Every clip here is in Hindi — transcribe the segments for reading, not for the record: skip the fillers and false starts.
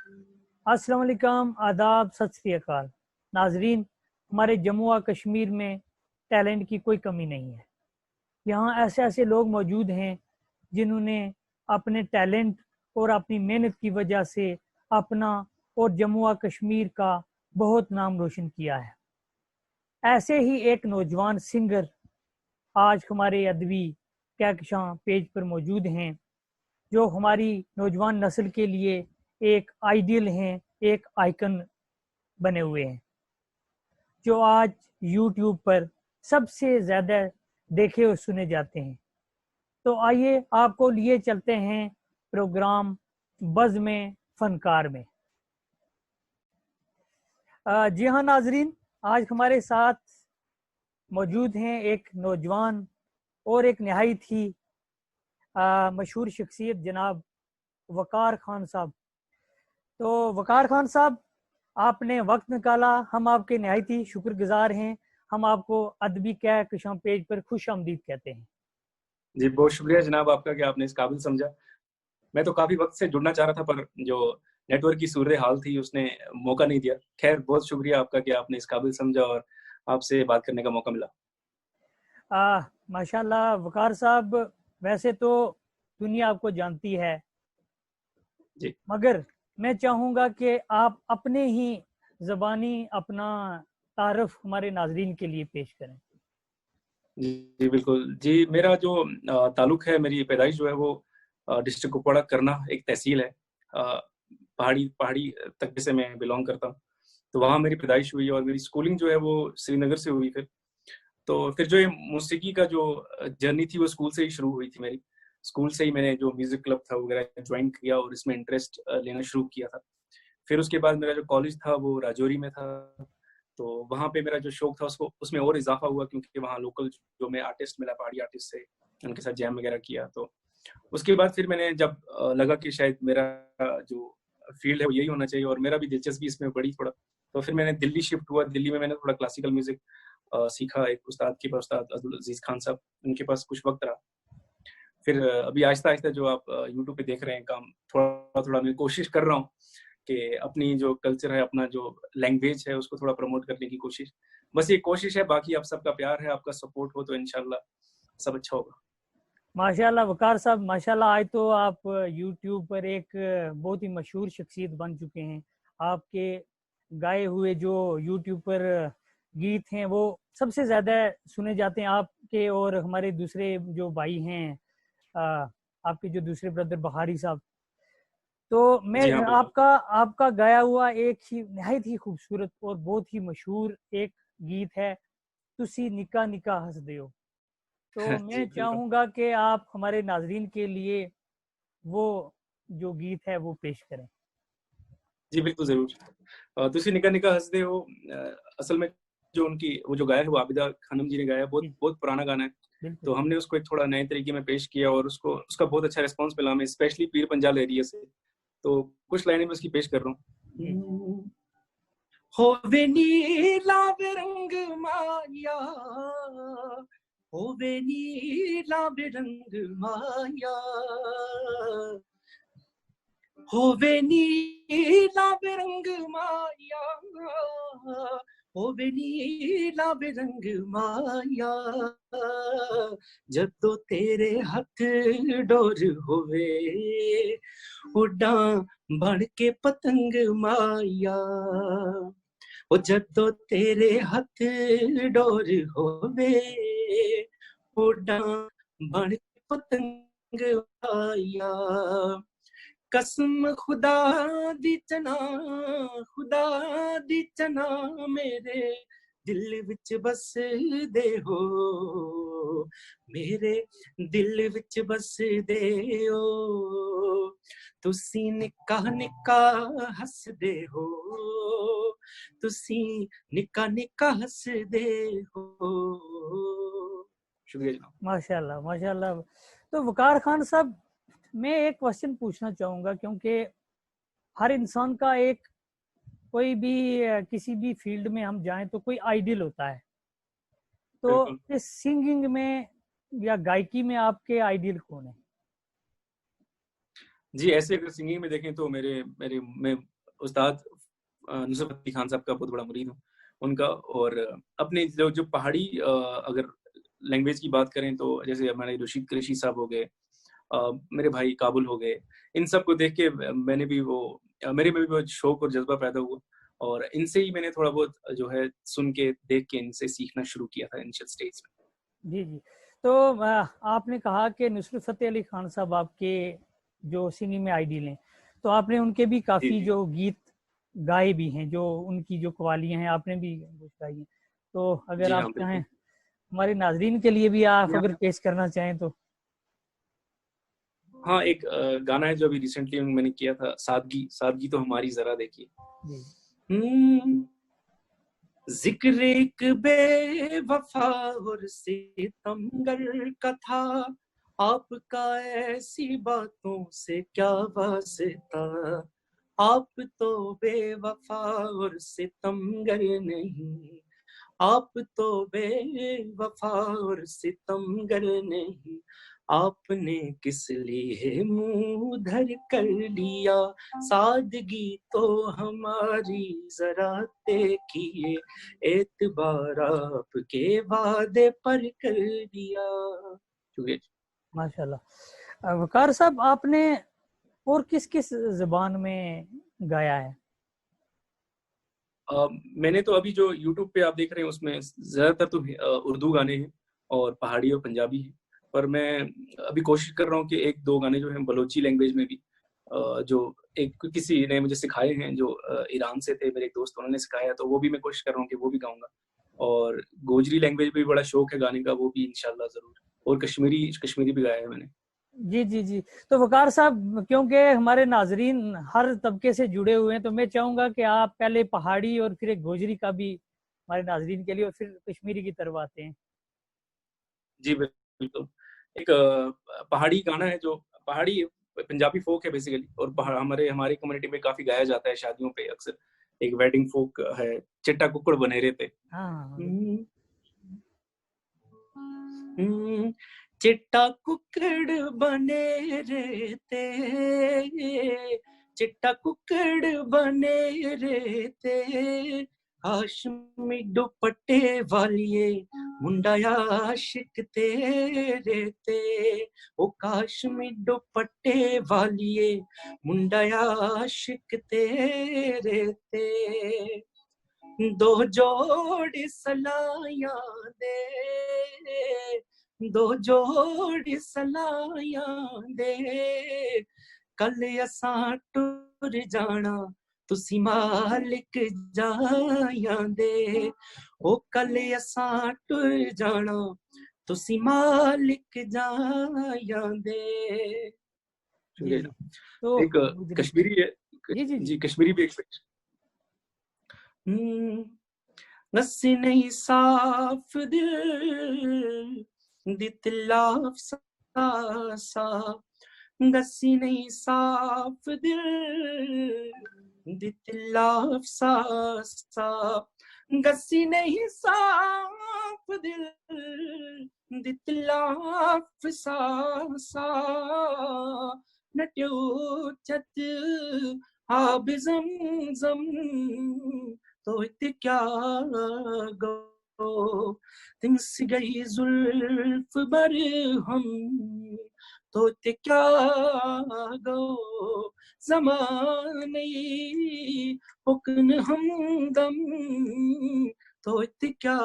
अस्सलाम वालेकुम, आदाब, सत श्री अकाल। नाजरीन, हमारे जम्मू और कश्मीर में टैलेंट की कोई कमी नहीं है। यहाँ ऐसे ऐसे लोग मौजूद हैं जिन्होंने अपने टैलेंट और अपनी मेहनत की वजह से अपना और जम्मू और कश्मीर का बहुत नाम रोशन किया है। ऐसे ही एक नौजवान सिंगर आज हमारे अदबी कहकशां पेज पर मौजूद हैं, जो हमारी नौजवान नस्ल के लिए एक आइडियल हैं, एक आइकन बने हुए हैं, जो आज यूट्यूब पर सबसे ज़्यादा देखे और सुने जाते हैं। तो आइए आपको लिए चलते हैं प्रोग्राम बज़ में फनकार में। जी हाँ नाजरीन, आज हमारे साथ मौजूद हैं एक नौजवान और एक नहायत ही मशहूर शख्सियत जनाब वकार खान साहब। तो वकार खान साहब, आपने वक्त निकाला, हम आपके नहायत ही शुक्रगुजार हैं। हम आपको अदबी कहकशां पेज पर खुश आमदीद कहते हैं। जी, बहुत शुक्रिया जनाब आपका कि आपने इस काबिल समझा। मैं तो काफी वक्त से जुड़ना चाह रहा था, पर जो नेटवर्क की सूरत हाल थी उसने मौका नहीं दिया। खैर, बहुत शुक्रिया आपका कि आपने इस काबिल समझा और आपसे बात करने का मौका मिला। माशाल्लाह वकार साहब, वैसे तो दुनिया आपको जानती है, जी मगर मैं चाहूँगा कि आप अपने ही ज़बानी अपना तारफ़ हमारे नाजरीन के लिए पेश करें। जी बिल्कुल जी। मेरा जो ताल्लुक है, मेरी पैदाइश जो है वो डिस्ट्रिक्ट कुपवाड़ा करना एक तहसील है। पहाड़ी पहाड़ी तबके से मैं बिलोंग करता हूँ, तो वहाँ मेरी पैदाइश हुई और मेरी स्कूलिंग जो है वो श्रीनगर से हुई। फिर जो ये मौसीकी का जो जर्नी थी वो स्कूल से ही शुरू हुई थी मेरी। स्कूल से ही मैंने जो म्यूजिक क्लब था वगैरह ज्वाइन किया और इसमें इंटरेस्ट लेना शुरू किया था। फिर उसके बाद मेरा जो कॉलेज था वो राजौरी में था, तो वहाँ पे मेरा जो शौक था उसको उसमें और इजाफा हुआ, क्योंकि वहाँ लोकल जो मैं आर्टिस्ट मिला, पहाड़ी आर्टिस्ट से, उनके साथ जैम वगैरह किया। तो उसके बाद फिर मैंने जब लगा कि शायद मेरा जो फील्ड है वो यही होना चाहिए और मेरा भी दिलचस्पी इसमें बढ़ी थोड़ा, तो फिर मैंने दिल्ली शिफ्ट हुआ। दिल्ली में मैंने थोड़ा क्लासिकल म्यूजिक सीखा, एक उस्ताद के पास, उस्ताद अब्दुल अजीज खान साहब, उनके पास कुछ वक्त रहा। फिर अभी आहिस्ता आहिस्ता जो आप यूट्यूब पे देख रहे हैं काम, थोड़ा थोड़ा मैं कोशिश कर रहा हूँ कि अपनी जो कल्चर है, अपना जो लैंग्वेज है, उसको थोड़ा प्रमोट करने की कोशिश। बस ये कोशिश है, बाकी आप सबका प्यार है, आपका सपोर्ट हो तो इंशाल्लाह सब अच्छा होगा। माशाल्लाह वकार साहब, माशाल्लाह, आज तो आप यूट्यूब पर एक बहुत ही मशहूर शख्सियत बन चुके हैं। आपके गाए हुए जो यूट्यूब पर गीत हैं वो सबसे ज़्यादा सुने जाते हैं आपके, और हमारे दूसरे जो भाई हैं, आपके जो दूसरे ब्रदर बहारी साहब। तो मैं जी हाँ बिल्कुल। आपका आपका गाया हुआ एक ही नहायत ही खूबसूरत और बहुत ही मशहूर एक गीत है, तुसी निका निका हंस दे हो। तो जी मैं बिल्कुल। चाहूँगा कि आप हमारे नाजरीन के लिए वो जो गीत है वो पेश करें। जी बिल्कुल जरूर। तुसी निका निका हंसदे हो, असल में जो उनकी वो जो गाया है वो आबिदा खानम जी ने गाया है। बहुत जी, बहुत पुराना गाना है, बिल्कुल। तो हमने उसको एक थोड़ा नए तरीके में पेश किया और उसको उसका बहुत अच्छा रिस्पांस मिला हमें, स्पेशली पीर पंजाल एरिया से। तो कुछ लाइनें मैं उसकी पेश कर रहा जी। हूँ। होवे नीला बिरंग माया, होवे नीला बिरंग माया, होवे नीला बिरंग माया, होवे नीला बिरंग माया, जदों तेरे हथ डोर होवे, उड़ा बन के पतंग माया। ओ जदों तेरे हथ डोर होवे, उड़ा बन के पतंग माया। कसम खुदा दी चना, खुदा दी चना, मेरे दिल विच बस दे हो, मेरे दिल विच बस दे हो। तुसी निका निका हस दे हो, तुसी निका निका हस दे हो। शुक्रिया जनाब। माशाल्लाह, माशाल्लाह। तो वकार खान साहब, मैं एक क्वेश्चन पूछना चाहूँगा, क्योंकि हर इंसान का एक कोई भी किसी भी फील्ड में हम जाएं तो कोई आइडियल होता है। तो बिल्कुल इस सिंगिंग में या गायकी में आपके आइडियल कौन है? जी। ऐसे अगर सिंगिंग में देखें तो मेरे मेरे मैं उस्ताद नुसरत फतेह अली खान साहब का बहुत बड़ा मुरीद हूँ उनका। और अपने जो पहाड़ी अगर लैंग्वेज की बात करें तो जैसे हमारे रशीद कुरैशी साहब हो गए, मेरे भाई काबुल हो गए, इन सब को देख के मैंने भी मेरे में भी वो शौक और जज्बा पैदा हुआ, और इनसे ही मैंने थोड़ा बहुत जो है सुन के देख के इनसे सीखना शुरू किया था इनिशियल स्टेज में। जी जी। तो आपने कहा कि नुसरत फतेह अली खान साहब आपके जो सिंगिंग में आइडियल हैं, तो आपने उनके भी काफ़ी जो गीत गाए भी हैं, जो उनकी जो कवालियाँ हैं आपने भी कुछ गाई हैं, तो अगर आप चाहें हमारे नाजरीन के लिए भी आप अगर पेश करना चाहें तो। हाँ, एक गाना है जो अभी रिसेंटली मैंने किया था, सादगी, सादगी तो हमारी जरा देखिए। जिक्र एक बेवफा और सितमगर का था, आपका ऐसी बातों से क्या वास्ता, आप तो बेवफा और सितमगर नहीं, आप तो बेवफा और सितमगर नहीं, आपने किस लिए मुंह धर कर लिया, सादगी तो हमारी जरा देखिए, एतबार आपके वादे पर कर दिया। माशाल्लाह। वकार साहब, आपने और किस किस ज़बान में गाया है? मैंने तो अभी जो YouTube पे आप देख रहे हैं उसमें ज़्यादातर तो उर्दू गाने हैं और पहाड़ी और पंजाबी हैं, पर मैं अभी कोशिश कर रहा हूँ कि एक दो गाने जो हैं बलोची लैंग्वेज में भी, जो एक किसी ने मुझे सिखाए हैं, जो ईरान से थे मेरे एक दोस्त, उन्होंने सिखाया, तो वो भी मैं कोशिश कर रहा हूँ कि वो भी गाऊंगा। और गोजरी लैंग्वेज भी बड़ा शौक है गाने का, वो भी इंशाल्लाह ज़रूर। और कश्मीरी भी गाया है मैंने। जी जी जी। तो वकार साहब, क्योंकि हमारे नाजरीन हर तबके से जुड़े हुए हैं, तो मैं चाहूंगा कि आप पहले पहाड़ी और फिर एक गोजरी का भी हमारे नाजरीन के लिए, और फिर कश्मीरी की तरफ आते हैं। जी बिल्कुल। एक पहाड़ी गाना है, जो पहाड़ी पंजाबी फोक है बेसिकली, और हमारे कम्युनिटी में काफी गाया जाता है शादियों पे अक्सर। एक वेडिंग फोक है, चिट्टा कुक्कड़ बने रहते। चिट्टा कुक्कड़ बने रहते, चिट्टा कुक्कड़ बने रहते, हाशमी दुपट्टे वालिए मुंडा आशिक तेरे ते, ओ काश्मी दुपट्टे वालिए मुंडा आशिक तेरे ते, दो जोड़ी सलाइयां दे, दो जोड़ी सलाइयां दे, कल असां टुर जाना तुसी मालिक जायां दे, ओ कल असां टुर जाना तुसी मालिक जायां दे। तो एक कश्मीरी है। जी कश्मीरी भी एक नस्सी नहीं साफ दिल दितलाफ सा, नस्सी नहीं साफ दिल दितलाफ सा, गस्सी नहीं साफ दिल दितलाफ सा, नट्यो चत आब ज़मज़म तो क्या गो, तिंस गई जुल्फ बर हम तो क्या गो, ज़माने हुक्न हमदम तो क्या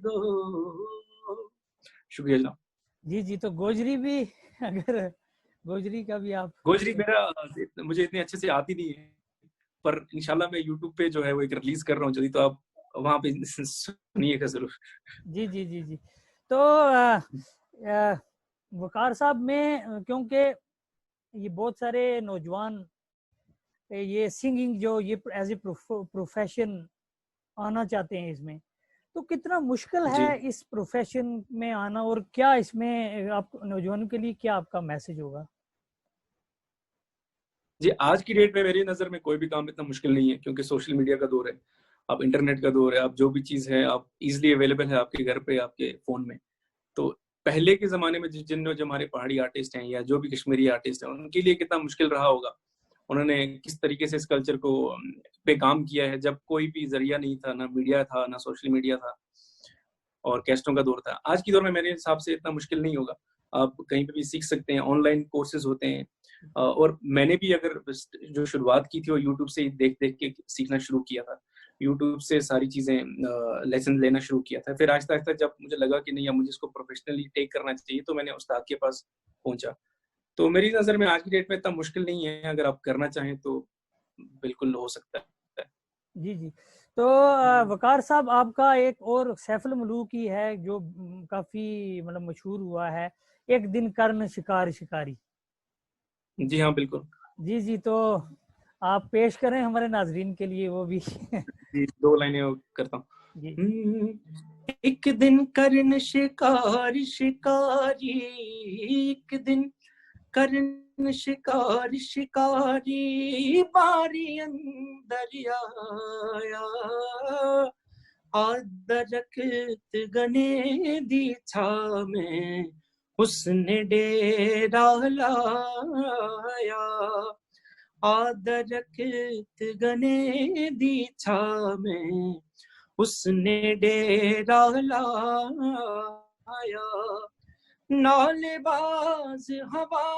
गो। शुक्रिया जनाब। जी जी। तो गोजरी भी, अगर गोजरी का भी आप। गोजरी मुझे इतने अच्छे से आती नहीं है, पर इंशाल्लाह मैं YouTube पे जो है वो एक रिलीज कर रहा हूँ जल्दी, तो आप वहां पे सुनिएगा जरूर। जी जी जी जी। तो वकार साहब, में क्योंकि ये बहुत सारे नौजवान ये सिंगिंग जो ये एज ए प्रोफेशन आना चाहते हैं इसमें, तो कितना मुश्किल है इस प्रोफेशन में आना, और क्या इसमें आप नौजवानों के लिए क्या आपका मैसेज होगा? जी, आज की डेट में मेरी नजर में कोई भी काम इतना मुश्किल नहीं है, क्योंकि सोशल मीडिया का दौर है, आप इंटरनेट का दौर है, आप जो भी चीज है आप इजिली अवेलेबल है आपके घर पे, आपके फोन में। तो पहले के जमाने में जो हमारे पहाड़ी आर्टिस्ट हैं या जो भी कश्मीरी आर्टिस्ट हैं, उनके लिए कितना मुश्किल रहा होगा, उन्होंने किस तरीके से इस कल्चर को पे काम किया है, जब कोई भी जरिया नहीं था, ना मीडिया था, ना सोशल मीडिया था, और कैस्टों का दौर था। आज की दौर में मेरे हिसाब से इतना मुश्किल नहीं होगा, आप कहीं पे भी सीख सकते हैं, ऑनलाइन कोर्सेज होते हैं। और मैंने भी अगर जो शुरुआत की थी वो यूट्यूब से ही देख देख के सीखना शुरू किया था, यूट्यूब से सारी चीजें लेसन लेना शुरू किया था। फिर आहिस्ता आहिस्ता जब मुझे लगा कि नहीं, अब मुझे इसको प्रोफेशनली टेक करना चाहिए, तो मैंने उस्ताद के पास पहुंचा। तो मेरी नजर में आज की डेट में इतना मुश्किल नहीं है, अगर आप करना चाहें तो बिल्कुल हो सकता है। जी जी। तो वकार साहब, आपका एक और सैफुल मलूक ही है जो काफी मतलब मशहूर हुआ है, एक दिन कर्न शिकार शिकारी। जी हाँ, बिल्कुल। जी जी, तो आप पेश करें हमारे नाजरीन के लिए वो भी। जी, 2 लाइनें करता हूँ। जी। एक दिन कर्न शिकारी शिकारी, एक दिन कर्न शिकारी शिकारी, बारी अंदर आया, आदरखत गने दी छा में उसने डेरा लाया, आदरखत गने दी छा में उसने डेरा लाया, नालेबाज हवा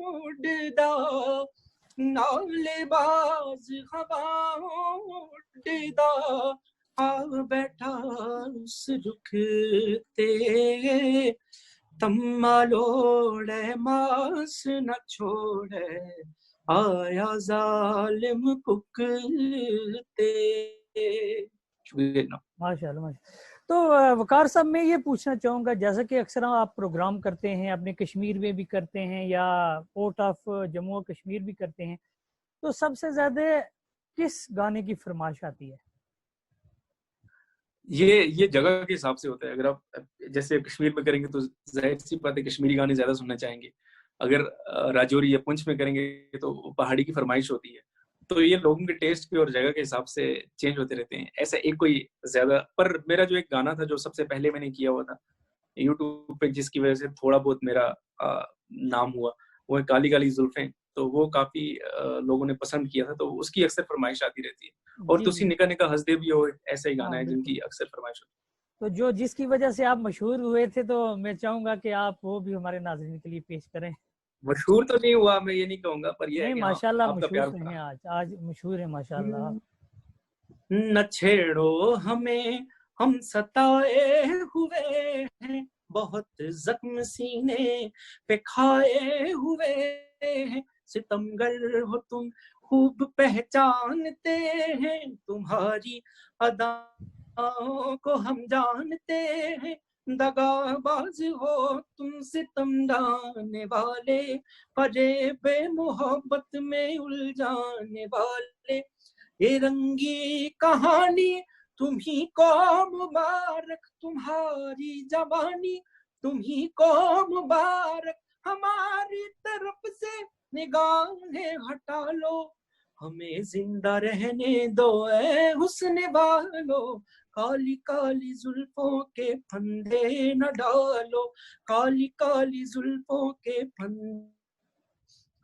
उड़दा, नालेबाज हवा उड़दा, आ बैठा उस रुख ते, तम्मा लोड़े मास न छोड़े, आया जालिम कुकते। माशाल्लाह माशाल्लाह। तो वकार साहब, मैं ये पूछना चाहूँगा, जैसा कि अक्सर आप प्रोग्राम करते हैं, अपने कश्मीर में भी करते हैं या आउट ऑफ जम्मू और कश्मीर भी करते हैं, तो सबसे ज्यादा किस गाने की फरमाइश आती है? ये जगह के हिसाब से होता है। अगर आप जैसे कश्मीर में करेंगे तो जाहिर सी बात है कश्मीरी गाने ज्यादा सुनना चाहेंगे। अगर राजौरी या पुंछ में करेंगे तो पहाड़ी की फरमाइश होती है। तो ये लोगों के टेस्ट पे और जगह के हिसाब से चेंज होते रहते हैं, ऐसा एक कोई ज्यादा। पर मेरा जो एक गाना था जो सबसे पहले मैंने किया हुआ था यूट्यूब पे, जिसकी वजह से थोड़ा बहुत मेरा नाम हुआ, वो है काली काली जुल्फें। तो वो काफी लोगों ने पसंद किया था, तो उसकी अक्सर फरमाइश आती रहती है। और जी तुसी जी। निका निका हंसदे भी हो, ऐसा ही गाना हाँ है बिल्कुल। जिनकी अक्सर फरमाइश होती तो जो जिसकी वजह से आप मशहूर हुए थे, तो मैं चाहूंगा कि आप वो भी हमारे नाज़रीन के लिए पेश करें। है। मशहूर तो नहीं हुआ, मैं ये नहीं कहूंगा, पर यह है नहीं, कि हाँ, माशाल्लाह आपका मशहूर प्यार तो था। हैं, आज आज मशहूर है माशाल्लाह। न छेड़ो हमें, हम सताए हुए हैं, बहुत जख्म सीने पे खाए हुए हैं, सितमगर हो तुम खूब पहचानते हैं, तुम्हारी अदाओं को हम जानते हैं, दगाबाज हो तुम सितम डालने वाले, फरेबे मोहब्बत में उलझाने वाले, ये रंगी कहानी तुम्ही को मुबारक, तुम्हारी जवानी तुम्ही को मुबारक, हमारी तरफ से निगाहें हटा लो, हमें जिंदा रहने दो ऐ हुस्न वालो, काली काली जुल्फों के फंदे न डालो, काली काली जुल्फों के फंदे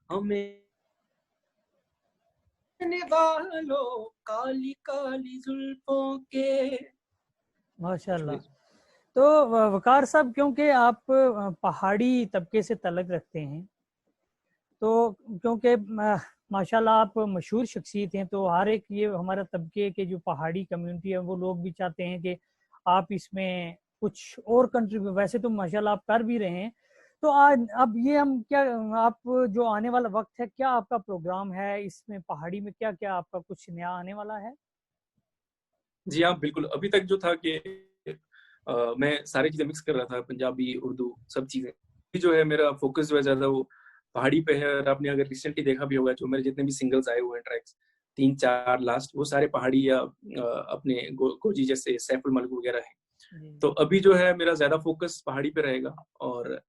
हमें वालो, काली काली जुल्फों के। माशाल्लाह। तो वकार साहब, क्योंकि आप पहाड़ी तबके से तल्लुक़ रखते हैं, तो क्योंकि माशाल्लाह आप मशहूर शख्सियत हैं, तो हर एक ये हमारा तबके के जो पहाड़ी कम्युनिटी है वो लोग भी चाहते हैं कि आप इसमें कुछ और कंट्रीब्यूट, वैसे तो माशाल्लाह आप कर भी रहे हैं। तो आज अब ये हम क्या, आप जो आने वाला वक्त है, क्या आपका प्रोग्राम है इसमें पहाड़ी में, क्या क्या आपका कुछ नया आने वाला है? जी हाँ, बिल्कुल। अभी तक जो था कि मैं सारी चीजें मिक्स कर रहा था, पंजाबी, उर्दू, सब चीजें। जो है मेरा फोकस जो है ज्यादा वो पहाड़ी पे है। और आपने अगर रिसेंटली देखा भी होगा, जो मेरे जितने भी सिंगल्स आए हुए हैं, ट्रैक्स 3-4 लास्ट, वो सारे पहाड़ी या अपने गोजी जैसे सैफुल मलिक वगैरह है। तो अभी जो है मेरा ज्यादा फोकस पहाड़ी पे रहेगा। और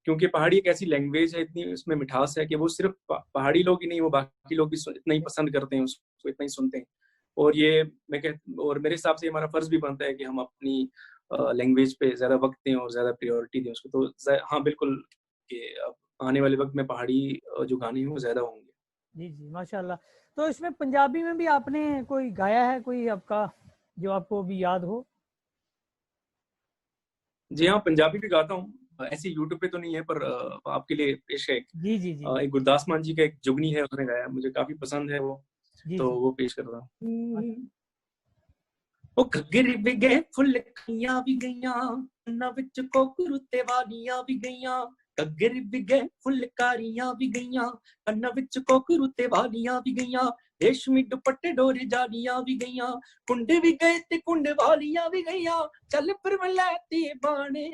क्योंकि पहाड़ी एक ऐसी लैंग्वेज है, इतनी उसमें मिठास है कि वो सिर्फ पहाड़ी लोग ही नहीं, वो बाकी लोग भी इतना ही पसंद करते हैं उसको, इतना ही सुनते हैं। और ये और मेरे हिसाब से हमारा फर्ज भी बनता है कि हम अपनी लैंग्वेज पे ज्यादा वक्त दें और ज्यादा प्रायोरिटी दें उसको। तो हाँ बिल्कुल, कि अब आने वाले वक्त में पहाड़ी जो गाने हैं वो ज्यादा होंगे। जी जी माशाल्लाह। तो इसमें पंजाबी में भी आपने कोई गाया है, कोई आपका जो आपको भी याद हो? जी हाँ, पंजाबी भी गाता हूँ, ऐसे यूट्यूब पे तो नहीं है, पर आपके लिए पेश है जी जी जी एक गुरदास मान जी का एक जुगनी है, उसने गाया, मुझे काफी पसंद है वो, जी तो जी। वो पेश कर रहा हूँ। माशा- ਉਹ ਘੱਗਰੇ ਵੀ ਗਏ ਫੁੱਲ ਖਈਆਂ ਵੀ ਗਈਆਂ, ਕੰਨਾਂ ਵਿੱਚ ਕੋਕਰੂ ਤੇ ਵਾਲੀਆਂ ਵੀ ਗਈਆਂ, ਘੱਗਰੇ ਵੀ ਗਏ ਫੁੱਲਕਾਰੀਆਂ ਵੀ ਗਈਆਂ, ਕੰਨਾਂ ਵਿੱਚ ਕੋਕਰੂ ਤੇ ਵਾਲੀਆਂ ਵੀ ਗਈਆਂ, ਰੇਸ਼ਮੀ ਦੁਪੱਟੇ ਡੋਰੀ ਜਾਲੀਆਂ ਵੀ ਗਈਆਂ, ਕੁੰਡੇ ਵੀ ਗਏ ਤੇ ਕੁੰਡ ਵਾਲੀਆਂ ਵੀ ਗਈਆਂ, ਚੱਲ ਫਿਰ ਮੈਂ ਲੈਤੀ ਬਾਣੇ,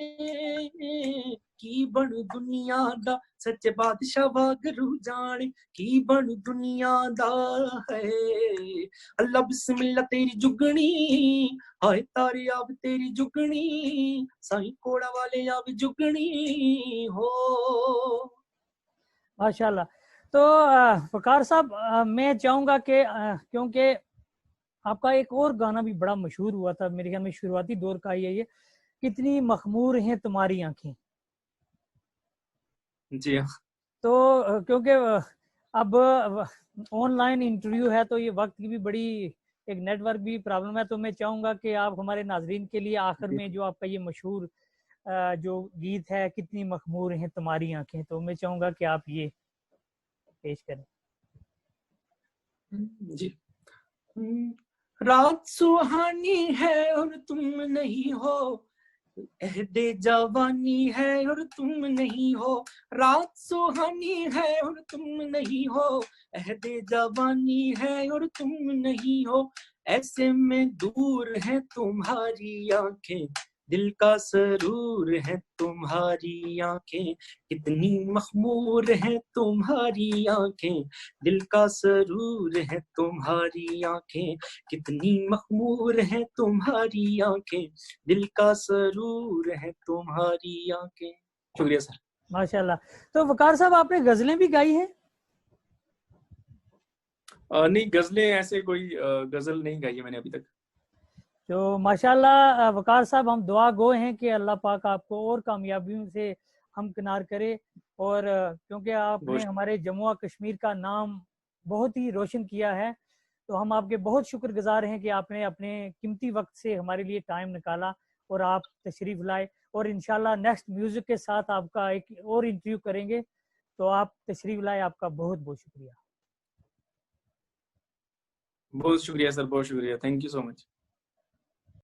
ਕੀ ਬਣੂ ਦੁਨੀਆ ਦਾ ਸੱਚੇ ਬਾਦਸ਼ਾਹ ਵਾਗਰੂ ਜਾਣੇ, ਕੀ ਬਣੂ ਦੁਨੀਆ ਦਾ ਹੈ। अल्लाह बिस्मिल्लाह तेरी जुगनी, हाय तारे आव तेरी जुगनी, साईं कोड़ा वाले आव जुगनी हो। माशाल्लाह। तो वकार साहब, मैं चाहूंगा कि क्योंकि आपका एक और गाना भी बड़ा मशहूर हुआ था मेरे ख्याल में, शुरुआती दौर का ही है ये, कितनी मखमूर हैं तुम्हारी आंखें। जी हाँ। तो क्योंकि अब ऑनलाइन इंटरव्यू है तो ये वक्त की भी बड़ी एक नेटवर्क भी प्रॉब्लम है, तो मैं चाहूंगा कि आप हमारे नाजरीन के लिए आखिर में जो आपका ये मशहूर जो गीत है कितनी मखमूर हैं तुम्हारी आंखें, तो मैं चाहूंगा कि आप ये पेश करें। जी। रात सुहानी है और तुम नहीं हो, अहदे जवानी है और तुम नहीं हो, रात सुहानी है और तुम नहीं हो, अहदे जवानी है और तुम नहीं हो, ऐसे में दूर है तुम्हारी आंखें, दिल का सरूर है तुम्हारी आंखें, कितनी मखमूर है तुम्हारी आंखें, दिल का सरूर है तुम्हारी आंखें, कितनी मखमूर है तुम्हारी आंखें, दिल का सरूर है तुम्हारी आंखें। शुक्रिया सर। माशाल्लाह। तो वकार साहब, आपने गजलें भी गाई हैं? नहीं, गजलें ऐसे कोई गजल नहीं गाई है मैंने अभी तक। तो माशाल्लाह वकार साहब, हम दुआ गो हैं कि अल्लाह पाक आपको और कामयाबियों से हमकिनार करे, और क्योंकि आपने हमारे जम्मू कश्मीर का नाम बहुत ही रोशन किया है, तो हम आपके बहुत शुक्रगुजार हैं कि आपने अपने कीमती वक्त से हमारे लिए टाइम निकाला और आप तशरीफ़ लाए, और इंशाल्लाह नेक्स्ट म्यूज़िक के साथ आपका एक और इंटरव्यू करेंगे, तो आप तशरीफ़ लाए, आपका बहुत बहुत शुक्रिया। बहुत शुक्रिया सर, बहुत शुक्रिया, थैंक यू सो मच।